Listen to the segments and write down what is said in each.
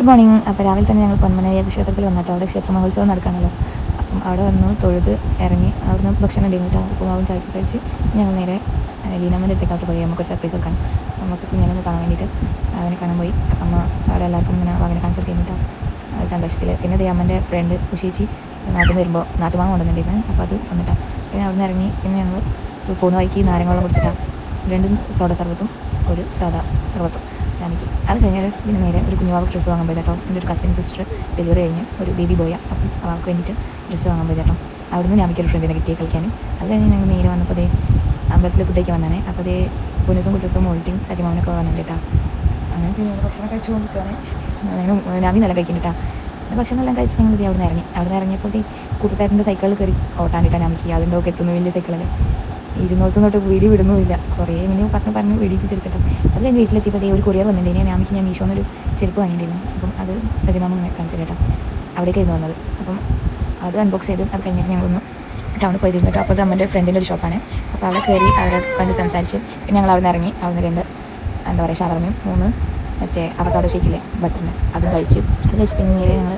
Good morning. അപ്പോൾ രാവിലെ തന്നെ ഞങ്ങൾ പൊന്മനയ്യ ക്ഷേത്രത്തിൽ വന്നിട്ടോ. അവിടെ ക്ഷേത്ര മഹോത്സവം നടക്കാമല്ലോ. അപ്പം അവിടെ വന്നു തൊഴുത് ഇറങ്ങി. അവിടുന്ന് ഭക്ഷണം ഉണ്ടായിരുന്നിട്ട് ഉപ്പുമാവും ചായക്ക് കഴിച്ച് ഞങ്ങൾ നേരെ ലീനമ്മൻ്റെ അടുത്തേക്കോട്ട് പോയി. നമുക്ക് സർപ്രൈസ് കൊടുക്കാൻ, നമുക്ക് കുഞ്ഞിനൊന്ന് കാണാൻ വേണ്ടിയിട്ട് അവനെ കാണാൻ പോയി. അപ്പം അമ്മ അവിടെ എല്ലാവർക്കും ഇങ്ങനെ അവനെ കാണിച്ചു കൊടുക്കുന്നിട്ടാണ് സന്തോഷത്തിൽ. പിന്നെ അമ്മൻ്റെ ഫ്രണ്ട് ഉഷേച്ചി നാട്ടിൽ നിന്ന് വരുമ്പോൾ നാട്ടുമാങ്ങ കൊണ്ടുവന്നിട്ടുണ്ടായിരുന്നു. അപ്പോൾ അത് തന്നിട്ടാണ്. പിന്നെ അവിടെ നിന്ന് ഇറങ്ങി പിന്നെ ഞങ്ങൾ പോകുന്ന വഴിക്ക് നാരങ്ങ കുടിച്ചിട്ടാണ് 2 സോഡ സർബത്തും 1 സാദാ സർബത്തും രാമിക്ക്. അത് കഴിഞ്ഞാൽ പിന്നെ നേരെ ഒരു കുഞ്ഞുവാക്ക് ഡ്രസ്സ് വാങ്ങാൻ പോയി കേട്ടോ. എൻ്റെ ഒരു കസിൻ സിസ്റ്റർ ഡെലിവറി കഴിഞ്ഞ് ഒരു ബേബി ബോയാണ്. അപ്പം അവർക്ക് വേണ്ടിയിട്ട് ഡ്രസ്സ് വാങ്ങാൻ പോയി കേട്ടോ. അവിടുന്ന് രാമിക്ക് ഒരു ഫ്രണ്ടിനെ കിട്ടിയ കളിക്കാൻ. അത് കഴിഞ്ഞ് ഞങ്ങൾ നേരെ വന്നപ്പോൾ അതേ അമ്പലത്തിൽ ഫുഡേക്ക് വന്നേ. അപ്പോൾ അതേ പൊന്നൂസും കുട്ടൂസും മോൾട്ടിയും സജിമാവനൊക്കെ വന്നിട്ട് കേട്ടോ. അങ്ങനെ ഭക്ഷണം കഴിച്ചു കൊണ്ടിരിക്കുകയാണ്. രാമി നല്ല കഴിക്കുന്നുണ്ട് കേട്ടോ. ഭക്ഷണം എല്ലാം കഴിച്ച് ഞങ്ങൾ അവിടെ നിന്ന് ഇറങ്ങി. അവിടെ നിന്ന് ഇറങ്ങിയപ്പോൾ കൂട്ടുസായിട്ടിൻ്റെ സൈക്കിളിൽ കയറി ഓട്ടാനിട്ടാണ് രാമിക്ക്. അതിൻ്റെ ഒക്കെ എത്തുന്നു വലിയ സൈക്കിളല്ലേ. 200 തൊട്ട് വീഡിയോ വിടുന്നുമില്ല. കുറേ എങ്ങനെയോ പറഞ്ഞ് വീടിപ്പിച്ചെടുത്തിട്ടും. അത് കഴിഞ്ഞ് വീട്ടിലെത്തിയപ്പോൾ ഒരു കൊറിയർ വന്നിട്ടുണ്ടെങ്കിൽ രാമിക്ക് ഞാൻ മീഷോന്നൊരു ചെരുപ്പ് വാങ്ങിയിട്ടിരുന്നു. അപ്പം അത് സജിമാമ കാണിച്ചു കേട്ടോ. അവിടേക്കായിരുന്നു വന്നത്. അപ്പം അത് അൺബോക്സ് ചെയ്ത് അത് കഴിഞ്ഞിട്ട് ഞങ്ങളൊന്ന് ടൗണിൽ പോയിരുന്നു കേട്ടോ. അപ്പോൾ അത് അമ്മൻ്റെ ഫ്രണ്ടിൻ്റെ ഒരു ഷോപ്പാണ്. അപ്പോൾ അവിടെ കയറി അവിടെ കണ്ട് സംസാരിച്ച് പിന്നെ ഞങ്ങൾ അവിടെ നിന്ന് ഇറങ്ങി. അവിടെ നിന്ന് 2 എന്താ പറയുക ഷവർമയും 3 മറ്റേ അവക്കാടോ ഷേക്കില്ലേ ബട്ടറിന് അതും കഴിച്ച്. അത് കഴിച്ച് പിന്നീട് ഞങ്ങൾ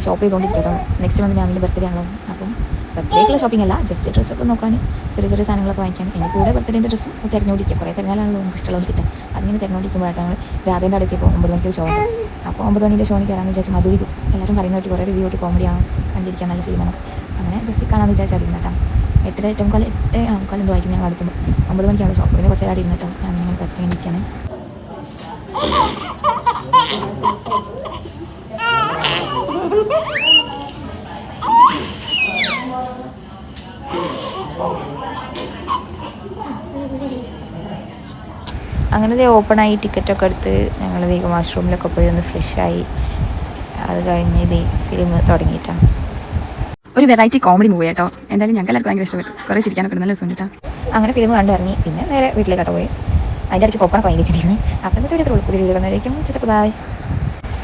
ഷോപ്പ് ചെയ്തുകൊണ്ടിരിക്കട്ടോ. നെക്സ്റ്റ് മന്ത് രാമിൻ്റെ ബർത്ത്ഡേ ആണല്ലോ. അപ്പം ബർത്ത്ഡേക്കുള്ള ഷോപ്പിംഗ് അല്ല, ജസ്റ്റ് ഡ്രസ്സൊക്കെ നോക്കാൻ, ചെറിയ ചെറിയ സാധനങ്ങളൊക്കെ വാങ്ങിക്കാൻ. എൻ്റെ കൂടെ ബർത്ത്ഡേൻ്റെ ഡ്രസ്സും തിരഞ്ഞോടിക്കുക. കുറേ തിരഞ്ഞാലാണല്ലോ നമുക്ക് ഇഷ്ടമുള്ളത് കിട്ടുക. അതിങ്ങനെ തിരഞ്ഞോടിക്കുമ്പോഴാണ് ഞങ്ങൾ രാധേൻ്റെ അടുത്തേപ്പോൾ 9 മണിക്ക് ഷോ ഉണ്ട്. അപ്പോൾ 9 മണിൻ്റെ ഷോന് കയറാമെന്ന് വിചാരിച്ചു. മധു ഇതും എല്ലാവരും പറയുന്നതായിട്ട് കുറേ റിവ്യൂ ആയിട്ട് കോമഡി ആവും, കണ്ടിരിക്കാൻ നല്ല ഫിലിമാണ്. അങ്ങനെ ജസ്റ്റ് കാണാമെന്ന് വിചാരിച്ചായിരുന്നു കേട്ടോ. 8:45 എന്തോ വായിക്കും ഞങ്ങൾ അടുത്തുമ്പോൾ. 9 മണിക്കാണ് ഷോപ്പ്. പിന്നെ കുറച്ച് നേരം ഇരുന്നിട്ടോ ഞാൻ ഇങ്ങനെ പഠിച്ചിങ്ങനെ ഇരിക്കുകയാണ്. അങ്ങനെ ഓപ്പണായി ടിക്കറ്റൊക്കെ എടുത്ത് ഞങ്ങൾ വേഗം വാഷ്റൂമിലൊക്കെ പോയി ഒന്ന് ഫ്രഷായി. അത് കഴിഞ്ഞ് ഫിലിം തുടങ്ങിയിട്ടാണ്. ഒരു വെറൈറ്റി കോമഡി മൂവി കേട്ടോ. എന്തായാലും ഞങ്ങൾക്ക് എല്ലാവർക്കും ഭയങ്കര ഇഷ്ടപ്പെട്ടു. കുറേ ചിരിക്കാനൊക്കെ നല്ല രസം കേട്ടോ. അങ്ങനെ ഫിലിം കണ്ടിറങ്ങി. പിന്നെ നേരെ വീട്ടിലേക്കാട്ടോ പോയി. അതിൻ്റെ ഇടയ്ക്ക് പോപ്പണൊക്കെ വാങ്ങിച്ചിട്ടിരുന്നു. അപ്പം ഇന്നത്തെ വീഡിയോ പുതിയ വീഡിയോ കാണുന്നതായിരിക്കും. ബൈ.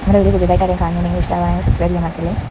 നമ്മുടെ വീഡിയോ പുതിയതായിട്ട് ആരെയും കാണുന്നുണ്ടെങ്കിൽ ഇഷ്ടമാണെങ്കിൽ സബ്സ്ക്രൈബ് ചെയ്യാൻ മറക്കല്ലേ.